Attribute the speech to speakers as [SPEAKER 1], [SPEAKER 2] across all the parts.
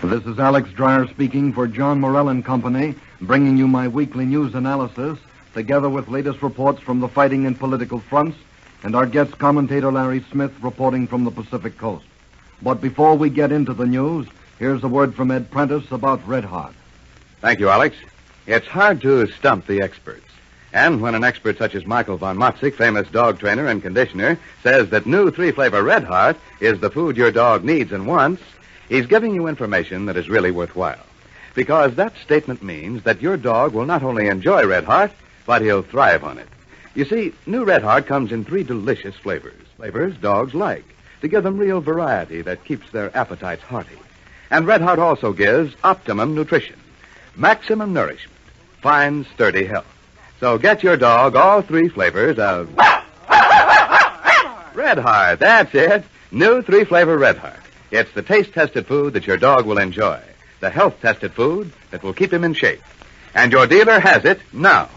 [SPEAKER 1] This is Alex Dreyer speaking for John Morell and Company, bringing you my weekly news analysis, together with latest reports from the fighting and political fronts, and our guest commentator Larry Smith reporting from the Pacific Coast. But before we get into the news, here's a word from Ed Prentice about Red Heart.
[SPEAKER 2] Thank you, Alex. It's hard to stump the experts. And when an expert such as Michael von Motzik, famous dog trainer and conditioner, says that new 3-flavor Red Heart is the food your dog needs and wants, he's giving you information that is really worthwhile. Because that statement means that your dog will not only enjoy Red Heart, but he'll thrive on it. You see, new Red Heart comes in 3 delicious flavors dogs like, to give them real variety that keeps their appetites hearty. And Red Heart also gives optimum nutrition, maximum nourishment, fine, sturdy health. So get your dog all 3 flavors of Red Heart. That's it. New 3-flavor Red Heart. It's the taste-tested food that your dog will enjoy. The health-tested food that will keep him in shape. And your dealer has it now.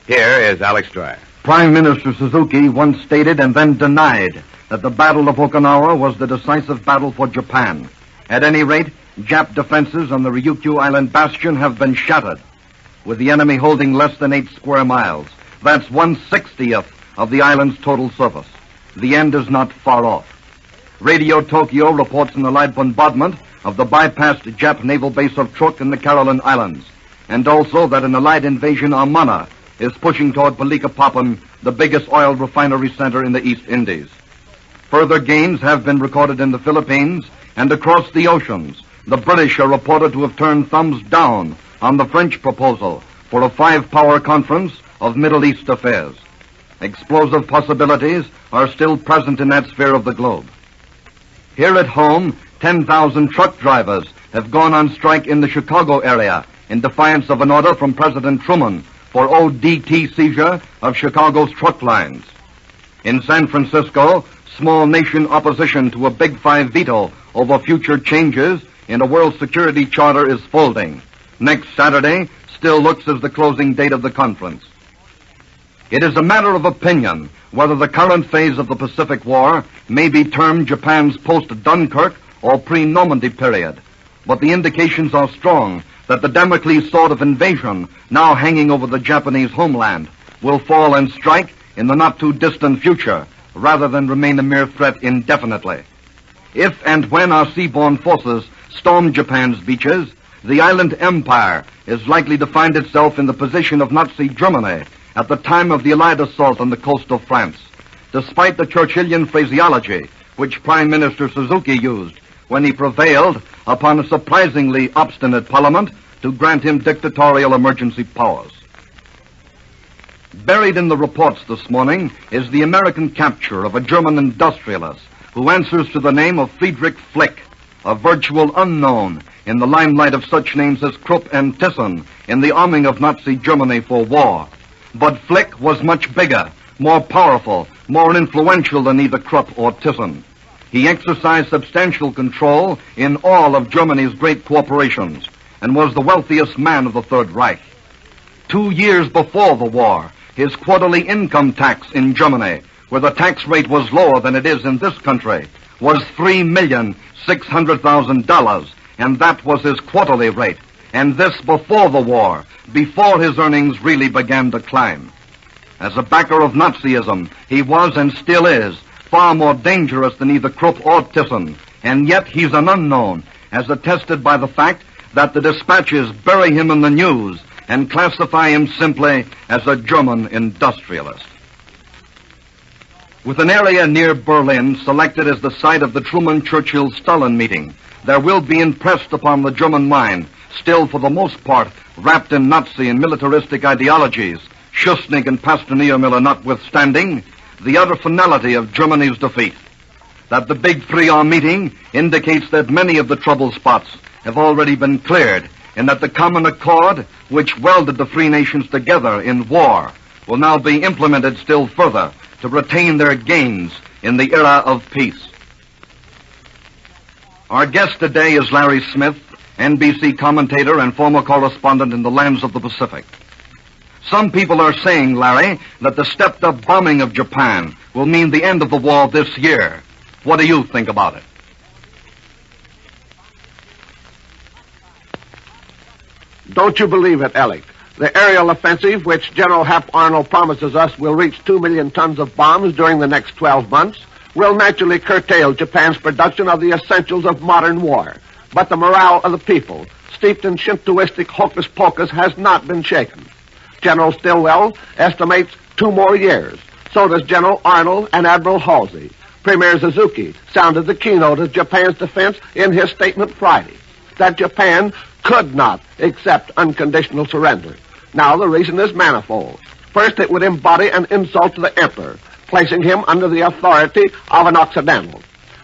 [SPEAKER 2] Here is Alex Dreyer.
[SPEAKER 1] Prime Minister Suzuki once stated and then denied that the Battle of Okinawa was the decisive battle for Japan. At any rate, Jap defenses on the Ryukyu Island bastion have been shattered, with the enemy holding less than 8 square miles. That's 1/60th of the island's total surface. The end is not far off. Radio Tokyo reports an allied bombardment of the bypassed Jap naval base of Truk in the Caroline Islands, and also that an allied invasion armada is pushing toward Balikpapan, the biggest oil refinery center in the East Indies. Further gains have been recorded in the Philippines and across the oceans. The British are reported to have turned thumbs down on the French proposal for a 5-power conference of Middle East affairs. Explosive possibilities are still present in that sphere of the globe. Here at home, 10,000 truck drivers have gone on strike in the Chicago area in defiance of an order from President Truman for ODT seizure of Chicago's truck lines. In San Francisco, small nation opposition to a Big Five veto over future changes in a World Security Charter is folding. Next Saturday still looks as the closing date of the conference. It is a matter of opinion whether the current phase of the Pacific War may be termed Japan's post-Dunkirk or pre-Normandy period, but the indications are strong that the Damocles sword of invasion now hanging over the Japanese homeland will fall and strike in the not-too-distant future rather than remain a mere threat indefinitely. If and when our seaborne forces storm Japan's beaches, the island empire is likely to find itself in the position of Nazi Germany at the time of the Allied assault on the coast of France, despite the Churchillian phraseology which Prime Minister Suzuki used when he prevailed upon a surprisingly obstinate parliament to grant him dictatorial emergency powers. Buried in the reports this morning is the American capture of a German industrialist who answers to the name of Friedrich Flick, a virtual unknown in the limelight of such names as Krupp and Thyssen in the arming of Nazi Germany for war. But Flick was much bigger, more powerful, more influential than either Krupp or Thyssen. He exercised substantial control in all of Germany's great corporations and was the wealthiest man of the Third Reich. 2 years before the war, his quarterly income tax in Germany, where the tax rate was lower than it is in this country, was $3,600,000, and that was his quarterly rate. And this before the war, before his earnings really began to climb. As a backer of Nazism, he was and still is far more dangerous than either Krupp or Thyssen, and yet he's an unknown, as attested by the fact that the dispatches bury him in the news and classify him simply as a German industrialist. With an area near Berlin selected as the site of the Truman-Churchill-Stalin meeting, there will be impressed upon the German mind, still for the most part wrapped in Nazi and militaristic ideologies, Schuschnigg and Pastor-Niemöller notwithstanding, the utter finality of Germany's defeat. That the Big Three are meeting indicates that many of the trouble spots have already been cleared, and that the common accord which welded the three nations together in war will now be implemented still further to retain their gains in the era of peace. Our guest today is Larry Smith, NBC commentator and former correspondent in the lands of the Pacific. Some people are saying, Larry, that the stepped-up bombing of Japan will mean the end of the war this year. What do you think about it?
[SPEAKER 3] Don't you believe it, Ellick? The aerial offensive, which General Hap Arnold promises us will reach 2 million tons of bombs during the next 12 months, will naturally curtail Japan's production of the essentials of modern war. But the morale of the people, steeped in Shintoistic hocus-pocus, has not been shaken. General Stilwell estimates 2 more years. So does General Arnold and Admiral Halsey. Premier Suzuki sounded the keynote of Japan's defense in his statement Friday, that Japan could not accept unconditional surrender. Now the reason is manifold. First, it would embody an insult to the emperor, placing him under the authority of an Occidental.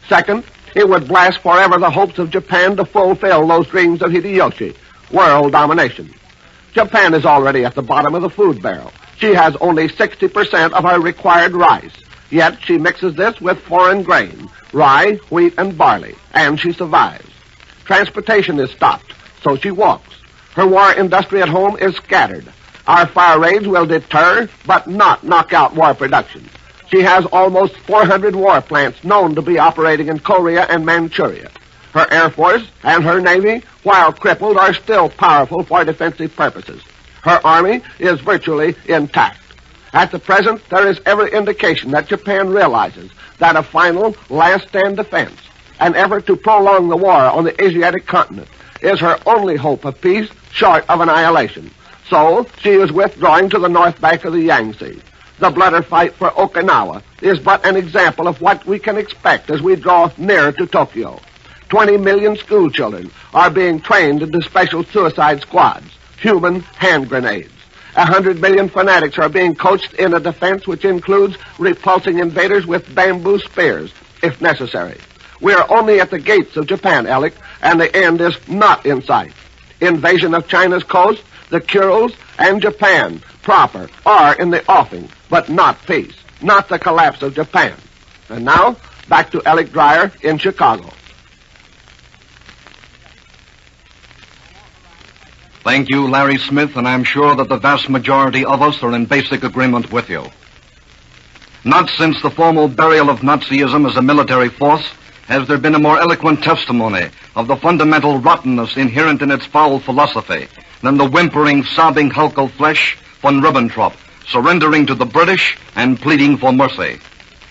[SPEAKER 3] Second, it would blast forever the hopes of Japan to fulfill those dreams of Hideyoshi, world domination. Japan is already at the bottom of the food barrel. She has only 60% of her required rice. Yet she mixes this with foreign grain, rye, wheat, and barley, and she survives. Transportation is stopped, so she walks. Her war industry at home is scattered. Our fire raids will deter, but not knock out war production. She has almost 400 war plants known to be operating in Korea and Manchuria. Her Air Force and her Navy, while crippled, are still powerful for defensive purposes. Her Army is virtually intact. At the present, there is every indication that Japan realizes that a final, last-stand defense, an effort to prolong the war on the Asiatic continent, is her only hope of peace short of annihilation. So, she is withdrawing to the north bank of the Yangtze. The bloody fight for Okinawa is but an example of what we can expect as we draw nearer to Tokyo. 20 million school children are being trained into special suicide squads, human hand grenades. 100 million fanatics are being coached in a defense which includes repulsing invaders with bamboo spears, if necessary. We are only at the gates of Japan, Ellick, and the end is not in sight. Invasion of China's coast, the Kurils, and Japan proper are in the offing, but not peace, not the collapse of Japan. And now, back to Ellick Dreyer in Chicago.
[SPEAKER 1] Thank you, Larry Smith, and I'm sure that the vast majority of us are in basic agreement with you. Not since the formal burial of Nazism as a military force has there been a more eloquent testimony of the fundamental rottenness inherent in its foul philosophy than the whimpering, sobbing hulk of flesh, von Ribbentrop, surrendering to the British and pleading for mercy.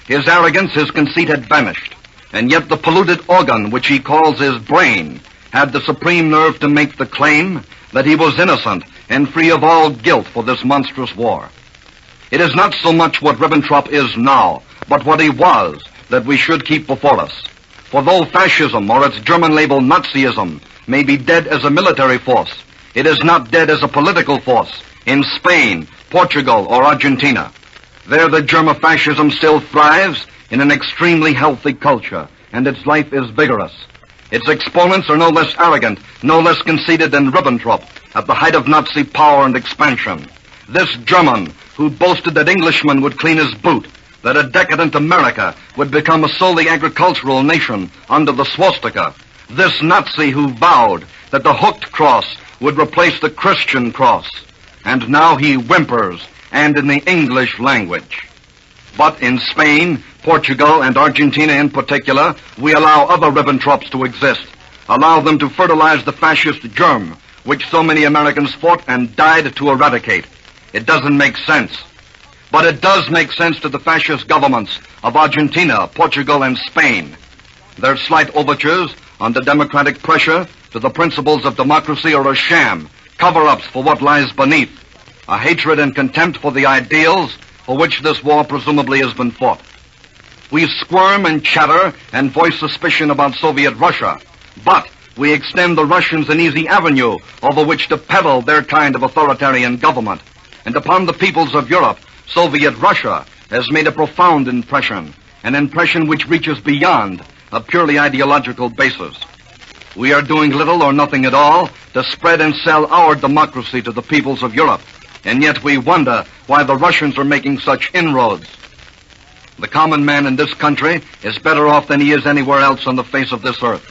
[SPEAKER 1] His arrogance, his conceit had vanished, and yet the polluted organ which he calls his brain had the supreme nerve to make the claim that he was innocent and free of all guilt for this monstrous war. It is not so much what Ribbentrop is now, but what he was, that we should keep before us. For though fascism, or its German label Nazism, may be dead as a military force, it is not dead as a political force in Spain, Portugal, or Argentina. There the Germa-fascism still thrives in an extremely healthy culture, and its life is vigorous. Its exponents are no less arrogant, no less conceited than Ribbentrop at the height of Nazi power and expansion. This German who boasted that Englishmen would clean his boot, that a decadent America would become a solely agricultural nation under the swastika. This Nazi who vowed that the hooked cross would replace the Christian cross. And now he whimpers, and in the English language. But in Spain, Portugal, and Argentina in particular, we allow other Ribbentrops to exist, allow them to fertilize the fascist germ, which so many Americans fought and died to eradicate. It doesn't make sense. But it does make sense to the fascist governments of Argentina, Portugal, and Spain. Their slight overtures under democratic pressure to the principles of democracy are a sham, cover-ups for what lies beneath, a hatred and contempt for the ideals for which this war presumably has been fought. We squirm and chatter and voice suspicion about Soviet Russia, but we extend the Russians an easy avenue over which to peddle their kind of authoritarian government. And upon the peoples of Europe, Soviet Russia has made a profound impression, an impression which reaches beyond a purely ideological basis. We are doing little or nothing at all to spread and sell our democracy to the peoples of Europe, and yet we wonder why the Russians are making such inroads. The common man in this country is better off than he is anywhere else on the face of this earth.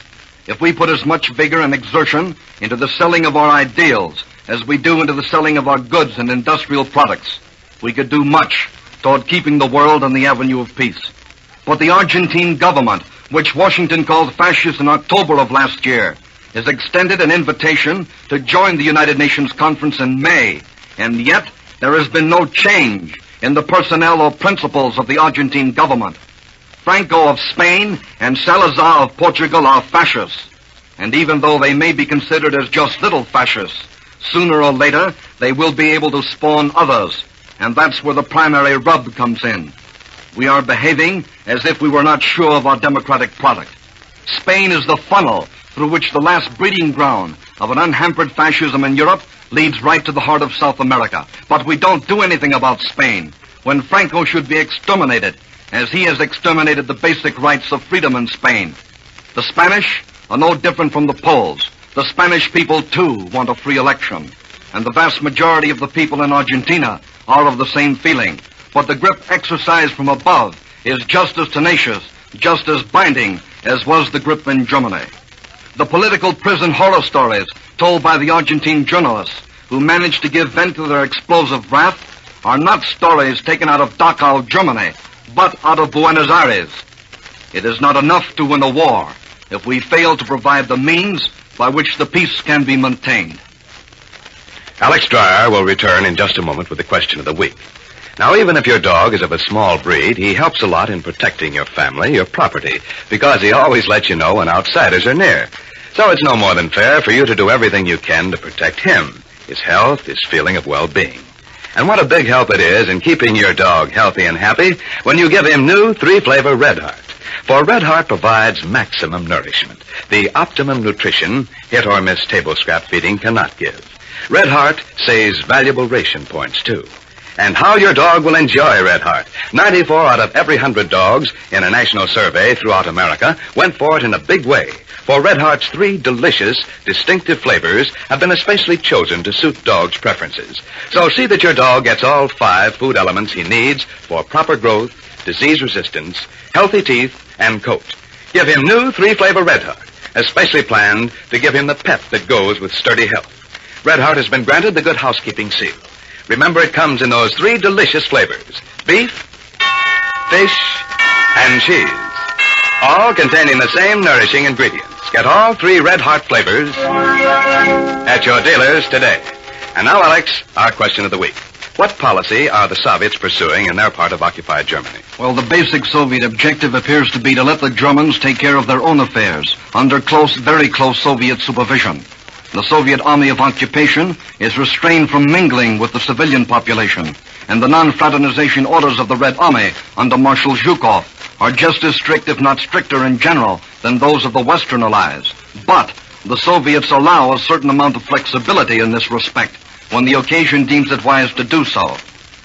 [SPEAKER 1] If we put as much vigor and exertion into the selling of our ideals as we do into the selling of our goods and industrial products, we could do much toward keeping the world on the avenue of peace. But the Argentine government, which Washington called fascist in October of last year, has extended an invitation to join the United Nations Conference in May, and yet there has been no change in the personnel or principles of the Argentine government. Franco of Spain and Salazar of Portugal are fascists, and even though they may be considered as just little fascists, sooner or later they will be able to spawn others, and that's where the primary rub comes in. We are behaving as if we were not sure of our democratic product. Spain is the funnel through which the last breeding ground of an unhampered fascism in Europe leads right to the heart of South America. But we don't do anything about Spain, when Franco should be exterminated, as he has exterminated the basic rights of freedom in Spain. The Spanish are no different from the Poles. The Spanish people, too, want a free election. And the vast majority of the people in Argentina are of the same feeling. But the grip exercised from above is just as tenacious, just as binding as was the grip in Germany. The political prison horror stories told by the Argentine journalists who managed to give vent to their explosive wrath are not stories taken out of Dachau, Germany, but out of Buenos Aires. It is not enough to win a war if we fail to provide the means by which the peace can be maintained.
[SPEAKER 2] Alex Dreyer will return in just a moment with the question of the week. Now, even if your dog is of a small breed, he helps a lot in protecting your family, your property, because he always lets you know when outsiders are near. So it's no more than fair for you to do everything you can to protect him, his health, his feeling of well-being. And what a big help it is in keeping your dog healthy and happy when you give him new 3-flavor Red Heart. For Red Heart provides maximum nourishment, the optimum nutrition hit or miss table scrap feeding cannot give. Red Heart saves valuable ration points, too. And how your dog will enjoy Red Heart. 94 out of every 100 dogs in a national survey throughout America went for it in a big way. For Red Heart's 3 delicious, distinctive flavors have been especially chosen to suit dogs' preferences. So see that your dog gets all 5 food elements he needs for proper growth, disease resistance, healthy teeth, and coat. Give him new 3-flavor Red Heart, especially planned to give him the pep that goes with sturdy health. Red Heart has been granted the Good Housekeeping seal. Remember, it comes in those 3 delicious flavors: beef, fish, and cheese, all containing the same nourishing ingredients. Get all 3 Red Heart flavors at your dealers today. And now, Alex, our question of the week. What policy are the Soviets pursuing in their part of occupied Germany?
[SPEAKER 1] Well, the basic Soviet objective appears to be to let the Germans take care of their own affairs under close, very close Soviet supervision. The Soviet Army of Occupation is restrained from mingling with the civilian population, and the non-fraternization orders of the Red Army under Marshal Zhukov are just as strict, if not stricter in general, than those of the Western Allies. But the Soviets allow a certain amount of flexibility in this respect when the occasion deems it wise to do so.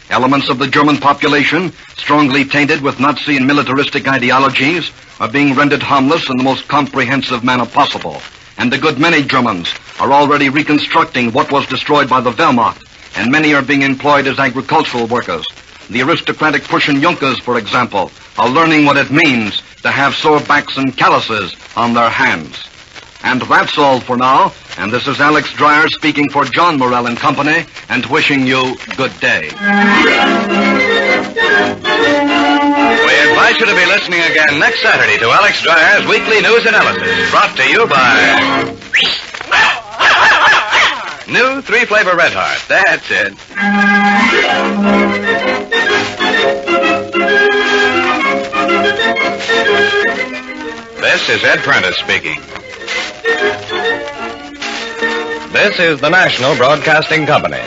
[SPEAKER 1] Elements of the German population, strongly tainted with Nazi and militaristic ideologies, are being rendered harmless in the most comprehensive manner possible. And a good many Germans are already reconstructing what was destroyed by the Wehrmacht, and many are being employed as agricultural workers. The aristocratic Prussian Junkers, for example, are learning what it means to have sore backs and calluses on their hands. And that's all for now, and this is Alex Dreyer speaking for John Morell and Company, and wishing you good day.
[SPEAKER 2] We invite you to be listening again next Saturday to Alex Dreyer's Weekly News Analysis, brought to you by new 3-flavor Red Heart. That's it. This is Ed Prentice speaking. This is the National Broadcasting Company.